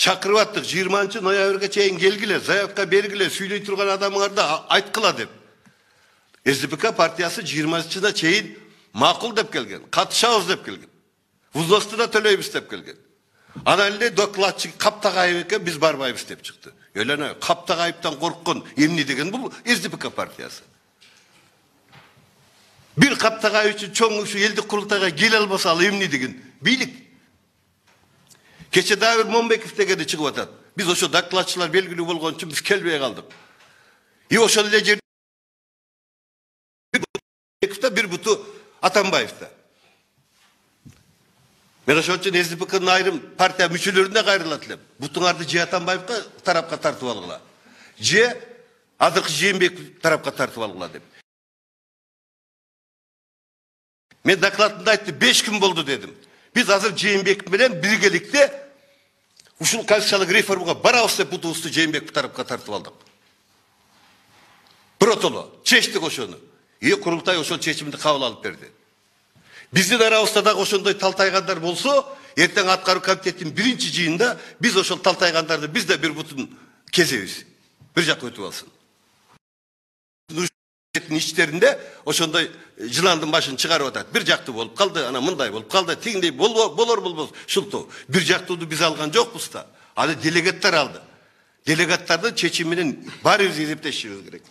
чакырып аттык 20-ноябрга чейин келгиле, заявка бергиле, сүйлөй турган адамыңарды айткыла деп. СДПК партиясы 20-сына чейин макул деп келген, катышабыз деп келген. Взносты да төлөйбүз деп келген. Анан эле докладчы Каптагайып экен, биз барбайбыз деп чыкты. Эле Каптагайыптан корккон эмне деген бул СДПК партиясы. Бир Каптагайып үчүн чоң ушу элдик курултайга келе албаса ал эмне деген бийлик. Кече Давир Момбеков дегенде чыгып атат. Биз ошо докладчылар белгилүү болгон үчүн биз келбей калдык. Ошол эле жерде бир буту Атамбаевда. Мен ошол үчүн СДПКнын айрым партия мүчөлөрүнө кайрылат элем. Бутуңарды же Атамбаевга тарапка тартып алгыла, же азыркы Жээнбеков тарапка тартып алгыла деп. Мен докладымда айттым, 5 күн болду дедим. Биз азыр Жээнбеков менен биргеликте ушул конституциялык реформага барабыз деп бутубузду Жээнбеков тарапка тартып алдык. Биротоло чечтик ошону. Курултай ошол чечимди кабыл алып берди. Биздин арабызда дагы ошондой талтайгандар болсо, эртең аткаруу комитеттин биринчи жыйынында биз ошол талтайгандарды биз да бир бутун кезебиз. Бир жакка өтүп алсын. Ичтеринде ошондой жыландын башын чыгарып атат. Бир жактуу болуп калды, ана мындай болуп калды, тигиндей болор болбос. Шулту. Бир жактууну биз алган жокпуз да. Аны делегаттар алды. Делегаттардын чечими менен баарыбыз эсептешибиз керек.